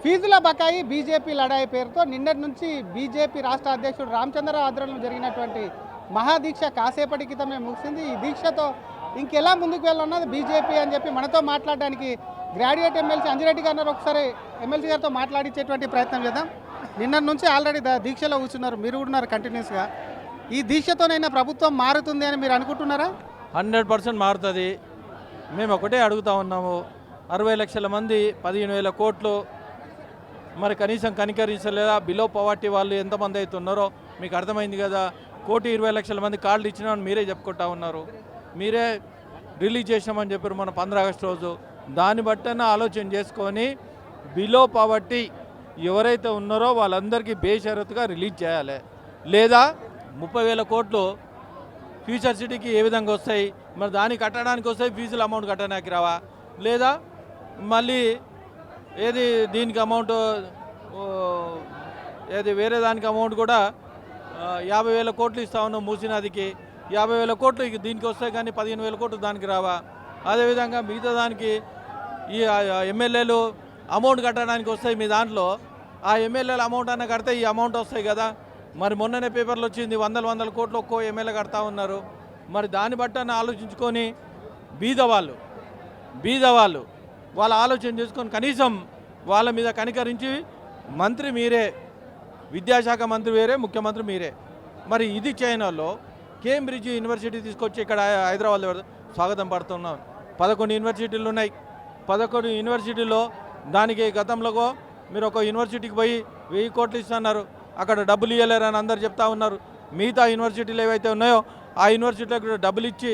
ఫీజుల బకాయి బీజేపీ లడాయి పేరుతో నిన్నటి నుంచి బీజేపీ రాష్ట్ర అధ్యక్షుడు రామచంద్రరావు ఆధ్వర్యంలో జరిగినటువంటి మహాదీక్ష కాసేపటి క్రితమే ముగిసింది. ఈ దీక్షతో ఇంకెలా ముందుకు వెళ్ళన్నది బీజేపీ అని చెప్పి మనతో మాట్లాడడానికి గ్రాడ్యుయేట్ ఎమ్మెల్సీ అంజిరెడ్డి గారు ఒకసారి ఎమ్మెల్సీ గారితో మాట్లాడించేటువంటి ప్రయత్నం చేద్దాం. నిన్నటి నుంచి ఆల్రెడీ దీక్షలో కూర్చున్నారు, మీరు కూడా ఉన్నారు కంటిన్యూస్గా. ఈ దీక్షతోనైనా ప్రభుత్వం మారుతుంది అని మీరు అనుకుంటున్నారా? 100% మారుతుంది. మేము ఒకటే అడుగుతా ఉన్నాము, 60 లక్షల మంది 15,000 కోట్లు మరి కనీసం కనికరించలేదా? బిలో పవర్టీ వాళ్ళు ఎంతమంది అయితే ఉన్నారో మీకు అర్థమైంది కదా. 1,20,00,000 మంది కార్డులు ఇచ్చినామని మీరే చెప్పుకుంటా ఉన్నారు. మీరే రిలీజ్ చేసామని చెప్పారు మన 15 ఆగస్టు రోజు. దాన్ని బట్టన్నా ఆలోచన చేసుకొని బిలో పవర్టీ ఎవరైతే ఉన్నారో వాళ్ళందరికీ బేషరతుగా రిలీజ్ చేయాలి. లేదా 30,000 కోట్లు ఫ్యూచర్ సిటీకి ఏ విధంగా వస్తాయి, మరి దాన్ని కట్టడానికి వస్తాయి, ఫీజుల అమౌంట్ కట్టడానికి రావా? లేదా మళ్ళీ ఏది దీనికి అమౌంట్ ఏది వేరే దానికి అమౌంట్ కూడా 50,000 కోట్లు ఇస్తా ఉన్నాం మూసినదికి, 50,000 కోట్లు దీనికి వస్తాయి కానీ 15,000 కోట్లు దానికి రావా? అదేవిధంగా మిగతా దానికి ఈ ఎమ్మెల్యేలు అమౌంట్ కట్టడానికి వస్తాయి మీ దాంట్లో, ఆ ఎమ్మెల్యేల అమౌంట్ అన్న కడితే ఈ అమౌంట్ వస్తాయి కదా. మరి మొన్ననే పేపర్లు వచ్చింది 100 కోట్లు ఒక్కో ఎమ్మెల్యే కడతా ఉన్నారు. మరి దాన్ని బట్టన్న ఆలోచించుకొని బీదవాళ్ళు వాళ్ళ ఆలోచన చేసుకొని కనీసం వాళ్ళ మీద కనికరించి, మంత్రి మీరే, విద్యాశాఖ మంత్రి వేరే, ముఖ్యమంత్రి మీరే, మరి ఇది చైనాలో కేంబ్రిడ్జ్ యూనివర్సిటీ తీసుకొచ్చి ఇక్కడ హైదరాబాద్లో స్వాగతం పడుతున్నాం. 11 యూనివర్సిటీలు ఉన్నాయి. 11 యూనివర్సిటీలో దానికి గతంలో మీరు ఒక యూనివర్సిటీకి పోయి 1000 కోట్లు ఇస్తున్నారు, అక్కడ డబ్బులు ఇవ్వలేరు అని అందరు చెప్తా ఉన్నారు. మిగతా యూనివర్సిటీలు ఏవైతే ఉన్నాయో ఆ యూనివర్సిటీలకు డబ్బులు ఇచ్చి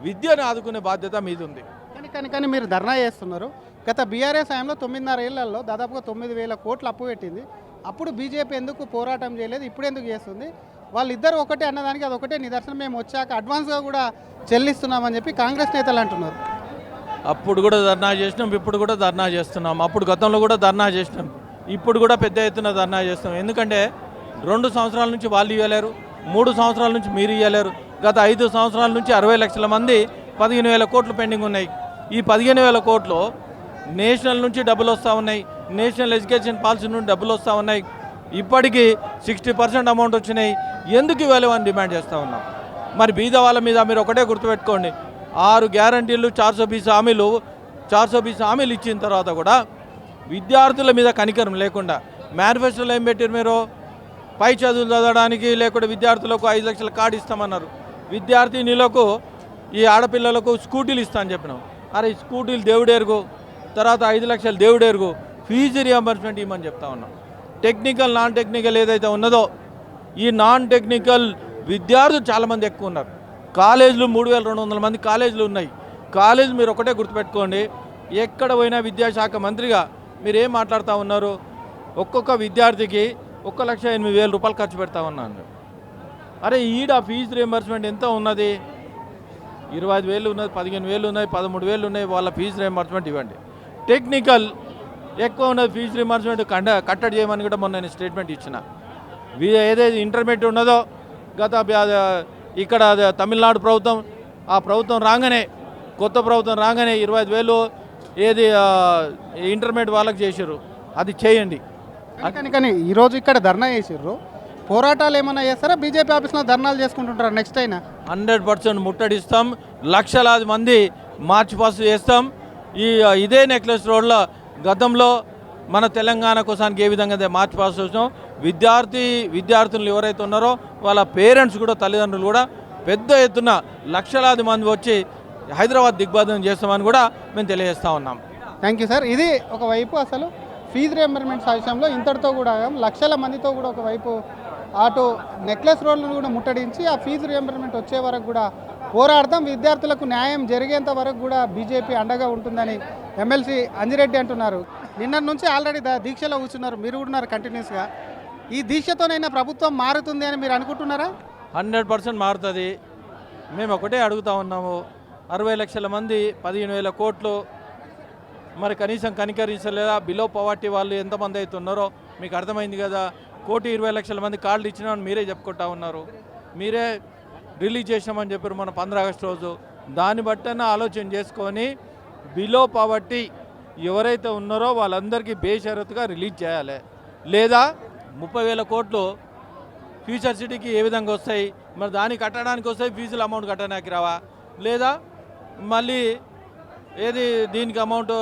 విద్యను ఆదుకునే బాధ్యత మీది ఉంది. కానీ మీరు ధర్నా చేస్తున్నారు. గత బీఆర్ఎస్ హయాంలో 9.5 ఏళ్లలో దాదాపుగా 9,000 కోట్లు అప్పు పెట్టింది. అప్పుడు బీజేపీ ఎందుకు పోరాటం చేయలేదు, ఇప్పుడు ఎందుకు చేస్తుంది? వాళ్ళిద్దరు ఒకటే అన్నదానికి అది ఒకటే నిదర్శనం. మేము వచ్చాక అడ్వాన్స్గా కూడా చెల్లిస్తున్నామని చెప్పి కాంగ్రెస్ నేతలు అంటున్నారు. అప్పుడు కూడా ధర్నా చేసినాం, ఇప్పుడు కూడా ధర్నా చేస్తున్నాం. అప్పుడు గతంలో కూడా ధర్నా చేసినాం, ఇప్పుడు కూడా పెద్ద ఎత్తున ధర్నా చేస్తాం. ఎందుకంటే 2 సంవత్సరాల నుంచి వాళ్ళు ఇవ్వలేరు, 3 సంవత్సరాల నుంచి మీరు ఇవ్వలేరు. గత 5 సంవత్సరాల నుంచి 60 లక్షల మంది 15,000 కోట్లు పెండింగ్ ఉన్నాయి. ఈ 15,000 కోట్లు నేషనల్ నుంచి డబ్బులు వస్తూ ఉన్నాయి, నేషనల్ ఎడ్యుకేషన్ పాలసీ నుండి డబ్బులు వస్తూ ఉన్నాయి. ఇప్పటికీ 60% అమౌంట్ వచ్చినాయి. ఎందుకు ఇవ్వాలి అని డిమాండ్ చేస్తూ ఉన్నాం. మరి బీద వాళ్ళ మీద మీరు ఒకటే గుర్తుపెట్టుకోండి, 6 గ్యారంటీలు 420 హామీలు ఇచ్చిన తర్వాత కూడా విద్యార్థుల మీద కనికరం లేకుండా మేనిఫెస్టోలో ఏం పెట్టారు? మీరు పై చదువులు చదవడానికి లేకుంటే విద్యార్థులకు 5 లక్షల కార్డు ఇస్తామన్నారు. విద్యార్థినులకు ఈ ఆడపిల్లలకు స్కూటీలు ఇస్తా అని చెప్పినాం. అరే స్కూటీలు దేవుడేరుగు, తర్వాత 5 లక్షలు దేవుడేరుగు, ఫీజు రియంబర్స్మెంట్ ఇవ్వమని చెప్తా ఉన్నాం. టెక్నికల్ నాన్ టెక్నికల్ ఏదైతే ఉన్నదో ఈ నాన్ టెక్నికల్ విద్యార్థులు చాలామంది ఎక్కువ ఉన్నారు. కాలేజీలు 3,200 మంది కాలేజీలు ఉన్నాయి. కాలేజీ మీరు ఒకటే గుర్తుపెట్టుకోండి, ఎక్కడ పోయినా విద్యాశాఖ మంత్రిగా మీరు ఏం మాట్లాడుతూ ఉన్నారు? ఒక్కొక్క విద్యార్థికి 1,08,000 రూపాయలు ఖర్చు పెడతా ఉన్నాను. అరే ఈడ ఫీజు రియంబర్స్మెంట్ ఎంత ఉన్నది? 25,000 ఉన్నది, 15,000 ఉన్నాయి, 13,000 ఉన్నాయి. వాళ్ళ ఫీజు రియంబర్స్మెంట్ ఇవ్వండి. టెక్నికల్ ఎక్కువ ఉన్నది, ఫీజు రియంబర్స్మెంట్ కట్టడి చేయమని కూడా మొన్న నేను స్టేట్మెంట్ ఇచ్చిన. ఏదైతే ఇంటర్మీడియట్ ఉన్నదో గత ఇక్కడ తమిళనాడు ప్రభుత్వం, ఆ ప్రభుత్వం రాగానే, కొత్త ప్రభుత్వం రాగానే 25,000 ఏది ఇంటర్మీడియట్ వాళ్ళకి చేసారు, అది చేయండి. కానీ ఈరోజు ఇక్కడ ధర్నా చేసారు, పోరాటాలు ఏమైనా చేస్తారా? బీజేపీ ఆఫీస్లో ధర్నాలు చేసుకుంటుంటారా? నెక్స్ట్ అయినా 100% ముట్టడిస్తాం. లక్షలాది మంది మార్చ్ పాస్ చేస్తాం. ఇదే నెక్లెస్ రోడ్లో గతంలో మన తెలంగాణ కోసానికి ఏ విధంగా మార్చ్ పాస్ చేస్తాం, విద్యార్థులు ఎవరైతే ఉన్నారో వాళ్ళ పేరెంట్స్ కూడా, తల్లిదండ్రులు కూడా పెద్ద ఎత్తున లక్షలాది మంది వచ్చి హైదరాబాద్ దిగ్బంధనం చేస్తామని కూడా మేము తెలియజేస్తూ ఉన్నాం. Thank you sir. ఇది ఒకవైపు అసలు ఫీజు రియంబర్స్మెంట్ విషయంలో ఇంతటితో కూడా లక్షల మందితో కూడా ఒకవైపు అటు నెక్లెస్ రోడ్లను కూడా ముట్టడించి ఆ ఫీజు రియంబర్స్మెంట్ వచ్చే వరకు కూడా పోరాడతాం, విద్యార్థులకు న్యాయం జరిగేంత వరకు కూడా బీజేపీ అండగా ఉంటుందని ఎమ్మెల్సీ అంజిరెడ్డి అంటున్నారు. నిన్నటి నుంచి ఆల్రెడీ దీక్షలో కూర్చున్నారు, మీరు కూడా ఉన్నారు కంటిన్యూస్గా. ఈ దీక్షతోనైనా ప్రభుత్వం మారుతుంది అని మీరు అనుకుంటున్నారా? 100% మారుతుంది. మేము ఒకటే అడుగుతా ఉన్నాము, 60 లక్షల మంది 15,000 కోట్లు మరి కనీసం కనికరించలేదా? బిలో పవర్టీ వాళ్ళు ఎంతమంది అయితే ఉన్నారో మీకు అర్థమైంది కదా. 1,20,00,000 మంది కార్డులు ఇచ్చినామని మీరే చెప్పుకుంటా ఉన్నారు. మీరే రిలీజ్ చేసామని చెప్పారు మన 15 ఆగస్టు రోజు. దాన్ని బట్టన్నా ఆలోచన చేసుకొని బిలో పవర్టీ ఎవరైతే ఉన్నారో వాళ్ళందరికీ బేషరతుగా రిలీజ్ చేయాలి. లేదా 30,000 కోట్లు ఫ్యూచర్ సిటీకి ఏ విధంగా వస్తాయి, మరి దాన్ని కట్టడానికి వస్తాయి, ఫీజుల అమౌంట్ కట్టడానికి రావా? లేదా మళ్ళీ ఏది దీనికి అమౌంట్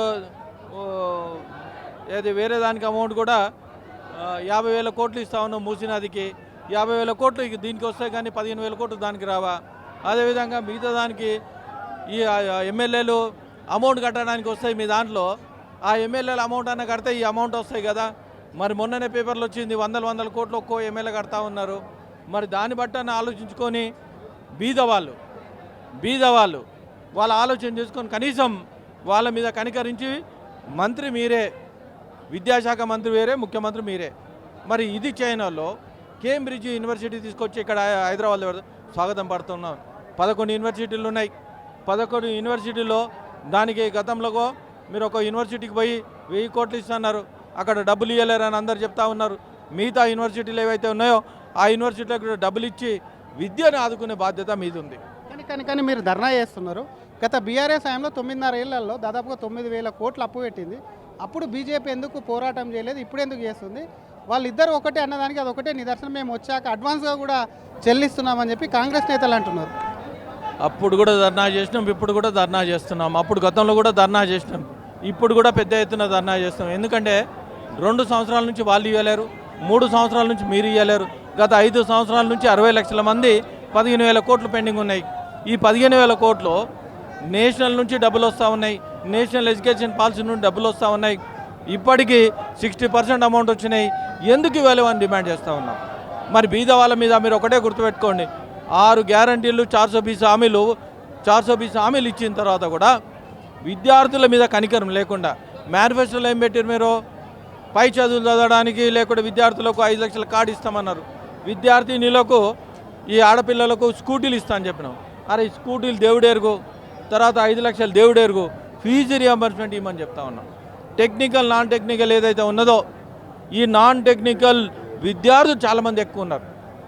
ఏది వేరే దానికి అమౌంట్ కూడా 50,000 కోట్లు ఇస్తా ఉన్నాం మూసీ నదికి, 50,000 కోట్లు దీనికి వస్తాయి కానీ 15,000 కోట్లు దానికి రావా? అదేవిధంగా మిగతా దానికి ఈ ఎమ్మెల్యేలు అమౌంట్ కట్టడానికి వస్తాయి మీ దాంట్లో, ఆ ఎమ్మెల్యేల అమౌంట్ అన్న కడితే ఈ అమౌంట్ వస్తాయి కదా. మరి మొన్ననే పేపర్లు వచ్చింది వందల కోట్లు ఒక్కో ఎమ్మెల్యే కడతా ఉన్నారు. మరి దాన్ని బట్టి అన్న ఆలోచించుకొని బీదవాళ్ళు వాళ్ళ ఆలోచన చేసుకొని కనీసం వాళ్ళ మీద కనికరించి, మంత్రి మీరే, విద్యాశాఖ మంత్రి వేరే, ముఖ్యమంత్రి మీరే, మరి ఇది చైనాలో కేంబ్రిడ్జ్ యూనివర్సిటీ తీసుకొచ్చి ఇక్కడ హైదరాబాద్లో స్వాగతం పడుతున్నాం. 11 యూనివర్సిటీలు ఉన్నాయి. 11 యూనివర్సిటీల్లో దానికి గతంలో మీరు ఒక యూనివర్సిటీకి పోయి 1000 కోట్లు ఇస్తున్నారు, అక్కడ డబ్బులు ఇవ్వలేరని అందరు చెప్తా ఉన్నారు. మిగతా యూనివర్సిటీలు ఏవైతే ఉన్నాయో ఆ యూనివర్సిటీలకు కూడా డబ్బులు ఇచ్చి విద్యను ఆదుకునే బాధ్యత మీది ఉంది. కానీ మీరు ధర్నా చేస్తున్నారు. గత బీఆర్ఎస్ హయాంలో 9.5 ఏళ్లలో దాదాపుగా 9,000 కోట్లు అప్పు పెట్టింది. అప్పుడు బీజేపీ ఎందుకు పోరాటం చేయలేదు, ఇప్పుడు ఎందుకు చేస్తుంది? వాళ్ళిద్దరు ఒకటే అన్నదానికి అది ఒకటే నిదర్శనం. మేము వచ్చాక అడ్వాన్స్గా కూడా చెల్లిస్తున్నామని చెప్పి కాంగ్రెస్ నేతలు అంటున్నారు. అప్పుడు కూడా ధర్నా చేసినాం, ఇప్పుడు కూడా ధర్నా చేస్తున్నాం. అప్పుడు గతంలో కూడా ధర్నా చేసినాం, ఇప్పుడు కూడా పెద్ద ఎత్తున ధర్నా చేస్తున్నాం. ఎందుకంటే 2 సంవత్సరాల నుంచి వాళ్ళు ఇవ్వలేరు, 3 సంవత్సరాల నుంచి మీరు ఇవ్వలేరు. గత 5 సంవత్సరాల నుంచి 60 లక్షల మంది 15,000 కోట్లు పెండింగ్ ఉన్నాయి. ఈ 15,000 కోట్లు నేషనల్ నుంచి డబ్బులు వస్తూ ఉన్నాయి, నేషనల్ ఎడ్యుకేషన్ పాలసీ నుండి డబ్బులు వస్తూ ఉన్నాయి. ఇప్పటికీ 60% అమౌంట్ వచ్చినాయి. ఎందుకు ఇవ్వలేవని డిమాండ్ చేస్తూ ఉన్నాం. మరి బీద వాళ్ళ మీద మీరు ఒకటే గుర్తుపెట్టుకోండి, 6 గ్యారంటీలు 420 హామీలు ఇచ్చిన తర్వాత కూడా విద్యార్థుల మీద కనికరం లేకుండా మేనిఫెస్టోలో ఏం పెట్టారు మీరు? పై చదువులు చదవడానికి లేకుంటే విద్యార్థులకు 5 లక్షల కార్డు ఇస్తామన్నారు. విద్యార్థినులకు ఈ ఆడపిల్లలకు స్కూటీలు ఇస్తా అని చెప్పినాం. అరే ఈ స్కూటీలు దేవుడేరుగు, తర్వాత 5 లక్షలు దేవుడేరుగు, ఫీజు రియంబర్స్మెంట్ ఇవ్వమని చెప్తా ఉన్నాం. టెక్నికల్ నాన్ టెక్నికల్ ఏదైతే ఉన్నదో ఈ నాన్ టెక్నికల్ విద్యార్థులు చాలామంది ఎక్కువ ఉన్నారు.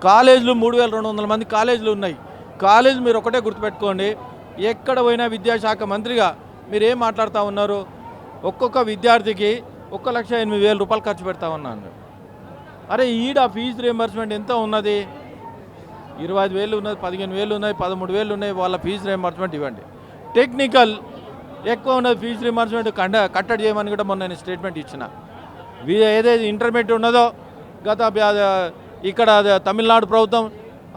కాలేజీలు 3,200 మంది కాలేజీలు ఉన్నాయి. కాలేజీ మీరు ఒకటే గుర్తుపెట్టుకోండి, ఎక్కడ పోయినా విద్యాశాఖ మంత్రిగా మీరు ఏం మాట్లాడుతూ ఉన్నారు? ఒక్కొక్క విద్యార్థికి 1,08,000 రూపాయలు ఖర్చు పెడతా ఉన్నాను. అరే ఈడ ఫీజు రియంబర్స్మెంట్ ఎంత ఉన్నది? 25,000 ఉన్నది, 15,000 ఉన్నాయి, 13,000 ఉన్నాయి. వాళ్ళ ఫీజు రియంబర్స్మెంట్ ఇవ్వండి. టెక్నికల్ ఎక్కువ ఉన్నది, ఫీజు రియంబర్స్మెంట్ కట్టడి చేయమని కూడా మొన్న నేను స్టేట్మెంట్ ఇచ్చిన. ఏదైతే ఇంటర్మీడియట్ ఉన్నదో గత ఇక్కడ తమిళనాడు ప్రభుత్వం,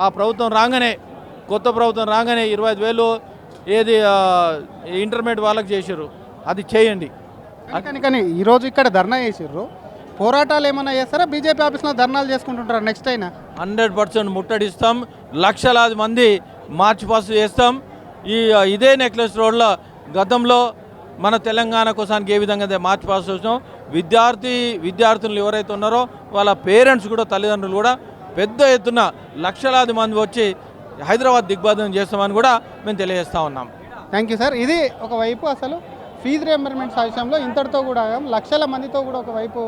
ఆ ప్రభుత్వం రాగానే, కొత్త ప్రభుత్వం రాగానే 25,000 ఏది ఇంటర్మీడియట్ వాళ్ళకి చేసారు, అది చేయండి. కానీ ఈరోజు ఇక్కడ ధర్నా చేసారు, పోరాటాలు ఏమైనా చేస్తారా? బీజేపీ ఆఫీస్లో ధర్నాలు చేసుకుంటుంటారా నెక్స్ట్ అయినా? 100% ముట్టడిస్తాం. లక్షలాది మంది మార్చ్ పాస్ట్ చేస్తాం. ఇదే నెక్లెస్ రోడ్లో గతంలో మన తెలంగాణ కోసానికి ఏ విధంగా మార్చ్ పాస్ట్ చేస్తాం. విద్యార్థులు ఎవరైతే ఉన్నారో వాళ్ళ పేరెంట్స్ కూడా, తల్లిదండ్రులు కూడా పెద్ద ఎత్తున లక్షలాది మంది వచ్చి హైదరాబాద్ దిగ్బంధనం చేస్తామని కూడా మేము తెలియజేస్తూ ఉన్నాం. Thank you sir. ఇది ఒకవైపు అసలు ఫీజు రియంబర్స్మెంట్ విషయంలో ఇంతటితో కూడా లక్షల మందితో కూడా ఒకవైపు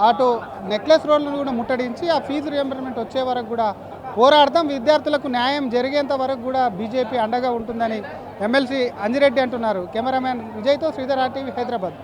అటు నెక్లెస్ రోడ్లను కూడా ముట్టడించి ఆ ఫీజు రియంబర్స్మెంట్ వచ్చే వరకు కూడా పోరాడతాం, విద్యార్థులకు న్యాయం జరిగేంత వరకు కూడా బీజేపీ అండగా ఉంటుందని ఎమ్మెల్సీ అంజిరెడ్డి అంటున్నారు. కెమెరామ్యాన్ విజయ్తో శ్రీధర్ RTV, హైదరాబాద్.